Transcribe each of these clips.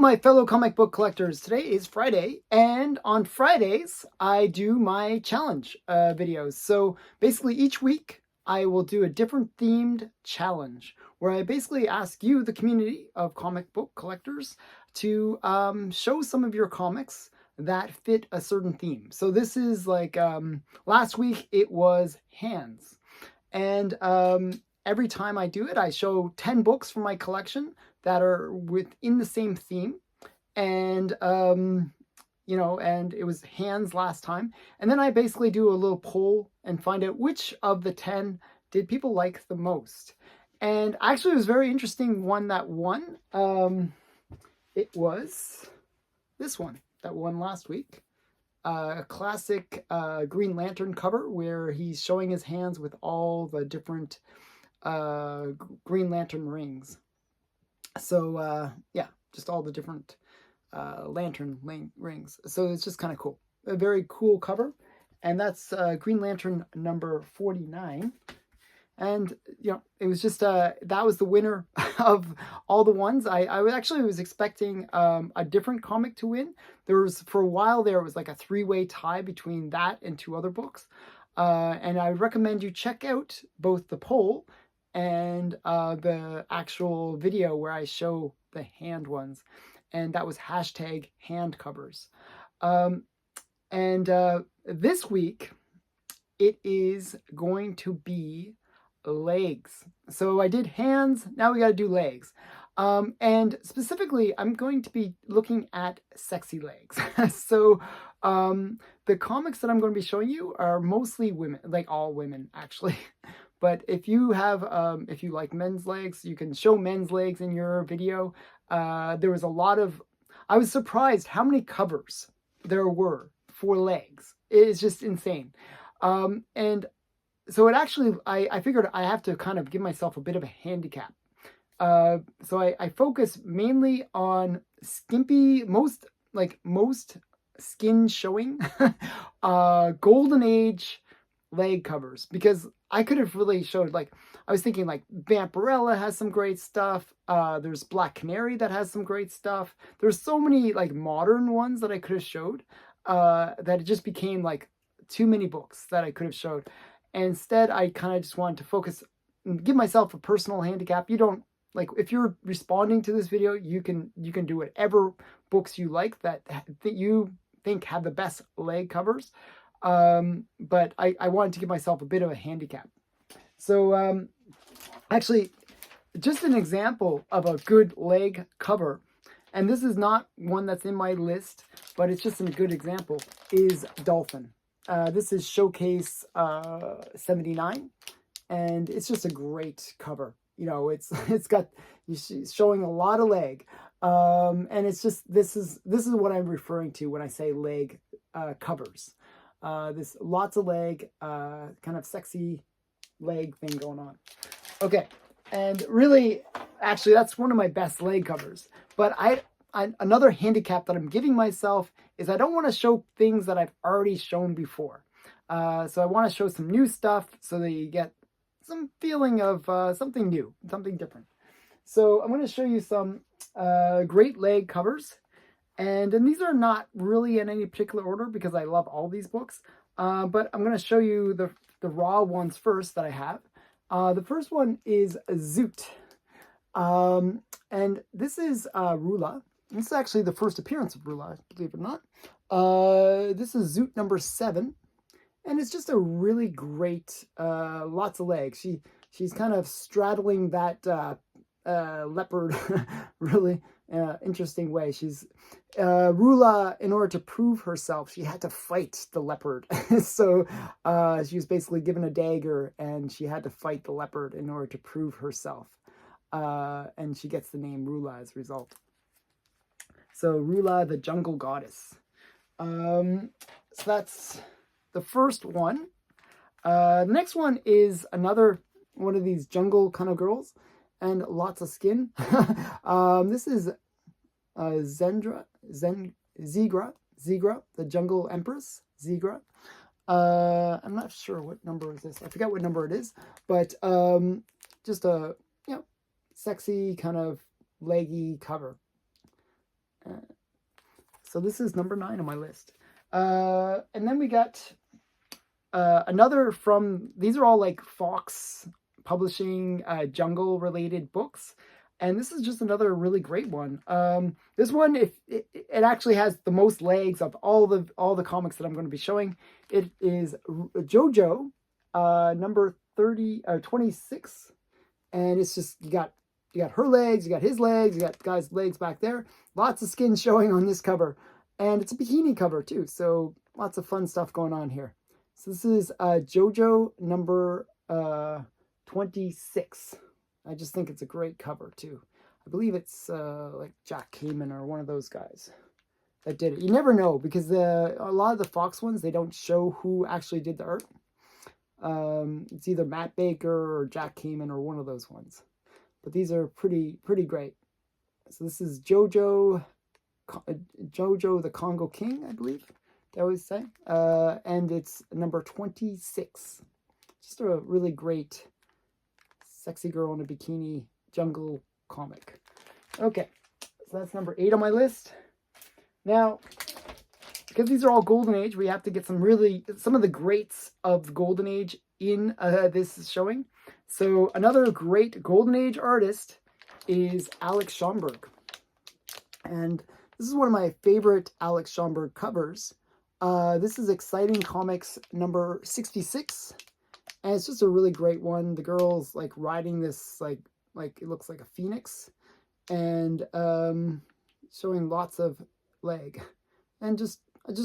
my fellow comic book collectors. Today is Friday, and on Fridays, I do my challenge videos. So basically each week, I will do a different themed challenge where I basically ask you, the community of comic book collectors, to show some of your comics that fit a certain theme. So this is like, last week it was hands. And every time I do it, I show 10 books from my collection that are within the same theme. And, and it was hands last time. And then I basically do a little poll and find out which of the 10 did people like the most. And actually, it was very interesting one that won. It was this one that won last week. A classic Green Lantern cover where he's showing his hands with all the different Green Lantern rings. So, yeah, just all the different lantern rings. So it's just kind of cool. A very cool cover. And that's Green Lantern number 49. And, it was just, that was the winner of all the ones. I actually was expecting a different comic to win. There was, for a while there, it was like a three-way tie between that and two other books. And I recommend you check out both the poll and the actual video where I show the hand ones. And that was hashtag hand covers. This week, it is going to be legs. So I did hands, now we got to do legs. And specifically, I'm going to be looking at sexy legs. So the comics that I'm going to be showing you are mostly women, like all women, actually. But if you have, if you like men's legs, you can show men's legs in your video. There was a lot of, I was surprised how many covers there were for legs. It is just insane. And so it actually, I figured I have to kind of give myself a bit of a handicap. So I focus mainly on skimpy, most skin showing, golden age leg covers, because I could have really showed, like, I was thinking like Vampirella has some great stuff. There's Black Canary that has some great stuff. There's so many like modern ones that I could have showed that it just became like too many books that I could have showed. And instead, I kind of just wanted to focus and give myself a personal handicap. You don't, like, if you're responding to this video, you can do whatever books you like that you think have the best leg covers. But I wanted to give myself a bit of a handicap. So actually, just an example of a good leg cover, and this is not one that's in my list, but it's just a good example, is Dolphin. This is Showcase 79, and it's just a great cover. It's got, she's showing a lot of leg, and it's just, this is what I'm referring to when I say leg covers. This lots of leg, kind of sexy leg thing going on. Okay, and really, actually, that's one of my best leg covers. But another handicap that I'm giving myself is I don't want to show things that I've already shown before. So I want to show some new stuff so that you get some feeling of something new, something different. So I'm going to show you some great leg covers. And these are not really in any particular order because I love all these books. But I'm going to show you the raw ones first that I have. The first one is Zoot. And this is Rula. This is actually the first appearance of Rula, believe it or not. This is Zoot number 7. And it's just a really great, lots of legs. She's kind of straddling that leopard really interesting way. She's Rula, in order to prove herself, she had to fight the leopard. So she was basically given a dagger and she had to fight the leopard in order to prove herself. And she gets the name Rula as a result. So Rula, the jungle goddess. So that's the first one. The next one is another one of these jungle kind of girls. And lots of skin. This is Zegra, the Jungle Empress, Zegra. I'm not sure what number is this. I forget what number it is, but just a sexy kind of leggy cover. So this is number 9 on my list. And then we got another from, these are all like Fox Publishing, jungle related books. And this is just another really great one. This one, if it actually has the most legs of all the comics that I'm going to be showing. It is JoJo, number 26, and it's just you got her legs, you got his legs, you got the guy's legs back there. Lots of skin showing on this cover, and it's a bikini cover too. So lots of fun stuff going on here. So this is JoJo number 26. I just think it's a great cover too. I believe it's like Jack Kamen or one of those guys that did it. You never know, because a lot of the Fox ones, they don't show who actually did the art. It's either Matt Baker or Jack Kamen or one of those ones. But these are pretty great. So this is JoJo the Congo King, I believe they always say. And it's number 26. Just a really great sexy girl in a bikini jungle comic. Okay, so that's number 8 on my list. Now, because these are all Golden Age, we have to get some of the greats of the Golden Age in this showing. So another great Golden Age artist is Alex Schomburg. And this is one of my favorite Alex Schomburg covers. This is Exciting Comics number 66. And it's just a really great one. The girl's like riding this, like it looks like a phoenix. And showing lots of leg. And just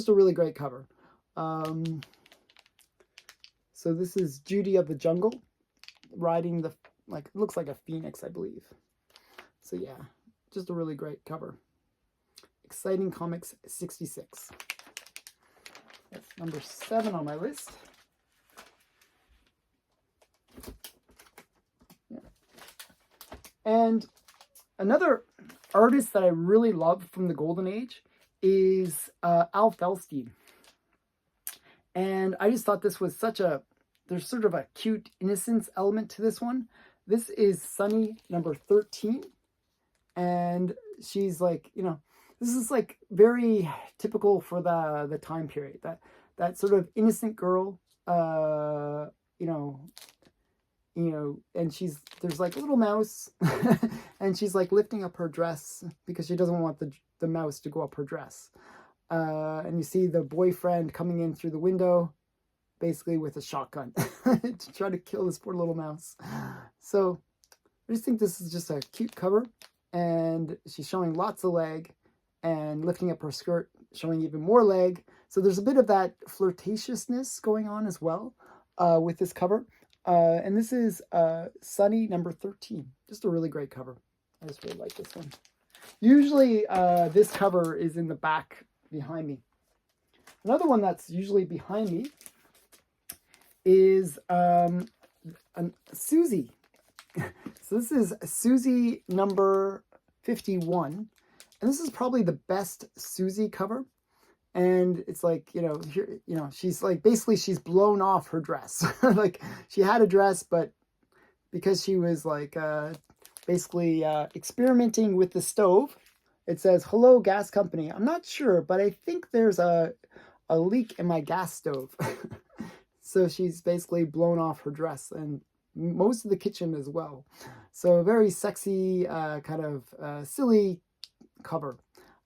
a really great cover. So this is Judy of the Jungle riding the, like, it looks like a phoenix, I believe. So yeah, just a really great cover. Exciting Comics 66. That's number 7 on my list. Yeah. And another artist that I really love from the Golden Age is Al Felstein. And I just thought this was there's sort of a cute innocence element to this one. This is Sunny number 13. And she's like, this is like very typical for the time period. That sort of innocent girl, and there's like a little mouse and she's like lifting up her dress because she doesn't want the mouse to go up her dress. And you see the boyfriend coming in through the window, basically with a shotgun to try to kill this poor little mouse. So I just think this is just a cute cover, and she's showing lots of leg and lifting up her skirt, showing even more leg. So there's a bit of that flirtatiousness going on as well with this cover. And this is Sunny number 13. Just a really great cover. I just really like this one. Usually this cover is in the back behind me. Another one that's usually behind me is Susie. So this is Susie number 51. And this is probably the best Susie cover. And it's like, she's like, basically she's blown off her dress. Like she had a dress, but because she was like basically experimenting with the stove, it says, "Hello, gas company. I'm not sure, but I think there's a leak in my gas stove." So she's basically blown off her dress and most of the kitchen as well. So a very sexy, kind of silly cover.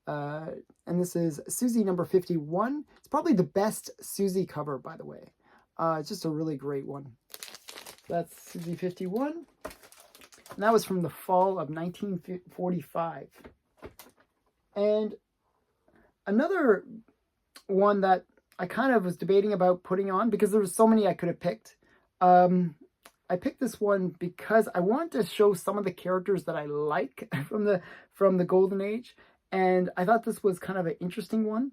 And this is Susie number 51. It's probably the best Susie cover, by the way. It's just a really great one. That's Susie 51. And that was from the fall of 1945. And another one that I kind of was debating about putting on, because there were so many I could have picked. I picked this one because I wanted to show some of the characters that I like from the Golden Age. And I thought this was kind of an interesting one.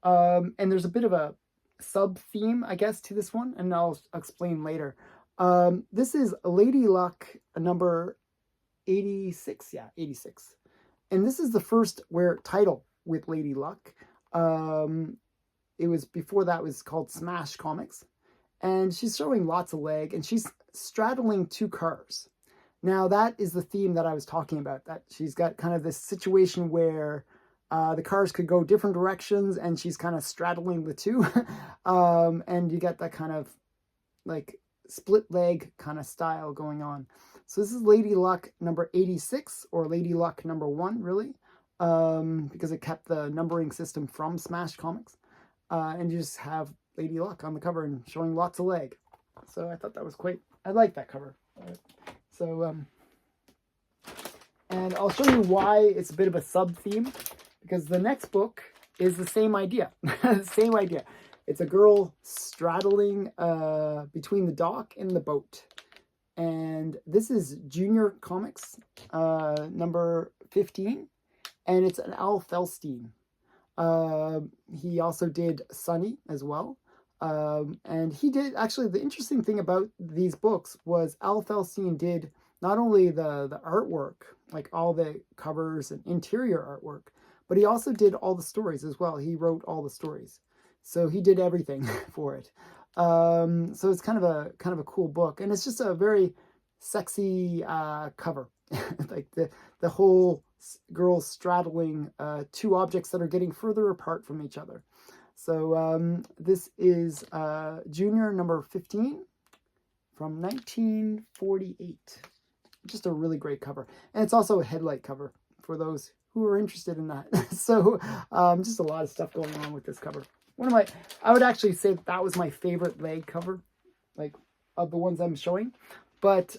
And there's a bit of a sub-theme, I guess, to this one. And I'll explain later. This is Lady Luck number 86. Yeah, 86. And this is the first title with Lady Luck. It was before that was called Smash Comics. And she's showing lots of leg. And she's straddling 2 cars. Now, that is the theme that I was talking about, that she's got kind of this situation where The cars could go different directions, and she's kind of straddling the two. And you get that kind of like split leg kind of style going on. So this is Lady Luck number 86, or Lady Luck number 1, really, because it kept the numbering system from Smash Comics. And you just have Lady Luck on the cover and showing lots of leg. So I thought that was I like that cover. So, and I'll show you why it's a bit of a sub-theme, because the next book is the same idea. Same idea. It's a girl straddling between the dock and the boat. And this is Junior Comics, number 15. And it's an Al Felstein. He also did Sunny as well. And he did, actually, the interesting thing about these books was Al Felstein did not only the artwork, like all the covers and interior artwork, but he also did all the stories as well. He wrote all the stories. So he did everything for it. So it's kind of a cool book. And it's just a very sexy cover. Like the whole girl straddling two objects that are getting further apart from each other. So this is Junior number 15 from 1948. Just a really great cover. And it's also a headlight cover for those who are interested in that. So just a lot of stuff going on with this cover. I would actually say that was my favorite leg cover, like of the ones I'm showing. But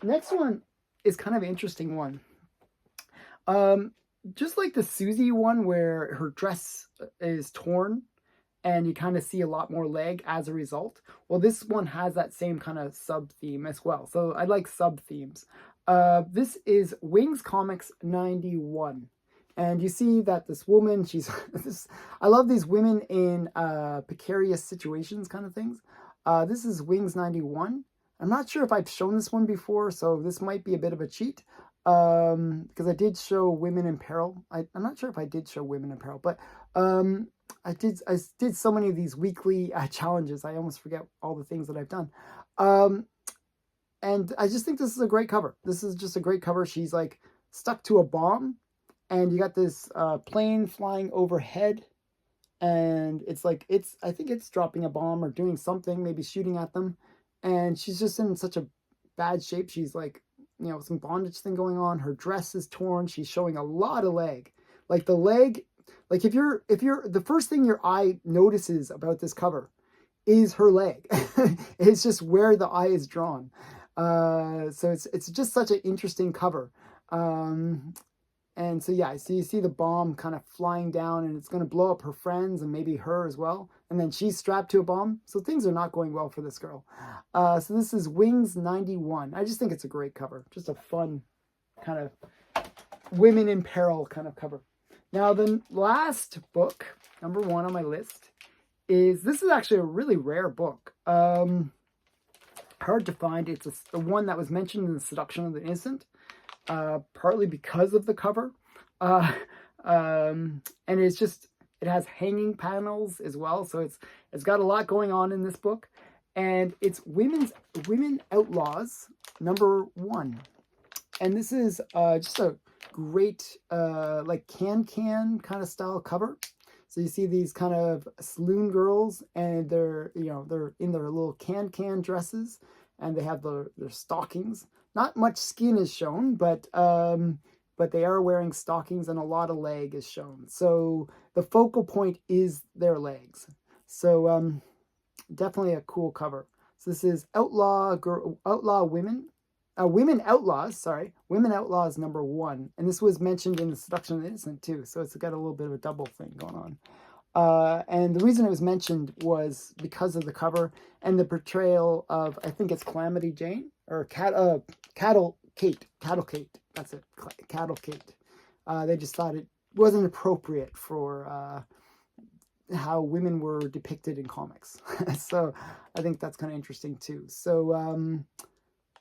next one is kind of an interesting one. Just like the Susie one, where her dress is torn and you kind of see a lot more leg as a result. Well, this one has that same kind of sub-theme as well. So I like sub-themes. This is Wings Comics 91. And you see that this woman, I love these women in precarious situations kind of things. This is Wings 91. I'm not sure if I've shown this one before, so this might be a bit of a cheat. Because I did show Women in Peril. I'm not sure if I did show Women in Peril, but I did so many of these weekly challenges. I almost forget all the things that I've done. And I just think this is a great cover. This is just a great cover. She's like stuck to a bomb, and you got this plane flying overhead, and I think it's dropping a bomb or doing something, maybe shooting at them, and she's just in such a bad shape. She's like, some bondage thing going on. Her dress is torn. She's showing a lot of leg. Like the leg, like if you're the first thing your eye notices about this cover is her leg. It's just where the eye is drawn. So it's just such an interesting cover. And so yeah, so you see the bomb kind of flying down, and it's going to blow up her friends and maybe her as well. And then she's strapped to a bomb. So things are not going well for this girl. So this is Wings 91. I just think it's a great cover. Just a fun kind of women in peril kind of cover. Now the last book, number 1 on my list, this is actually a really rare book. Hard to find. It's the one that was mentioned in The Seduction of the Innocent. Partly because of the cover, and it has hanging panels as well, so it's got a lot going on in this book, and it's Women Outlaws number 1, and this is just a great like can kind of style cover. So you see these kind of saloon girls, and they're in their little can dresses, and they have their stockings. Not much skin is shown, but they are wearing stockings, and a lot of leg is shown. So the focal point is their legs. So definitely a cool cover. So this is Women Outlaws number 1, and this was mentioned in The Seduction of the Innocent too. So it's got a little bit of a double thing going on. And the reason it was mentioned was because of the cover and the portrayal of, I think it's Calamity Jane or Cattle Kate. That's it, Cattle Kate. They just thought it wasn't appropriate for how women were depicted in comics. So I think that's kind of interesting too. So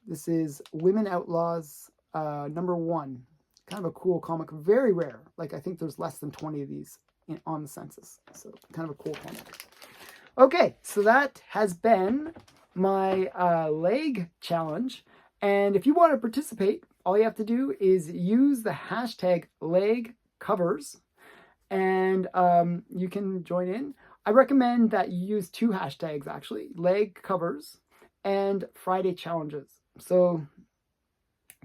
this is Women Outlaws number 1. Kind of a cool comic, very rare. Like I think there's less than 20 of these on the census. So kind of a cool comic. Okay, so that has been my leg challenge. And if you want to participate, all you have to do is use the hashtag leg covers, and you can join in. I recommend that you use 2 hashtags actually, leg covers and Friday challenges. So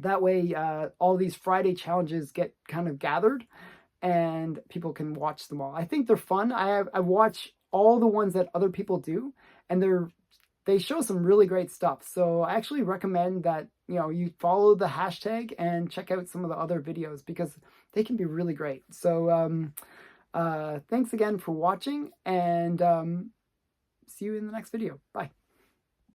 that way all these Friday challenges get kind of gathered and people can watch them all. I think they're fun. I watch all the ones that other people do, and they show some really great stuff. So I actually recommend that, you know, you follow the hashtag and check out some of the other videos because they can be really great. So thanks again for watching, and see you in the next video. Bye.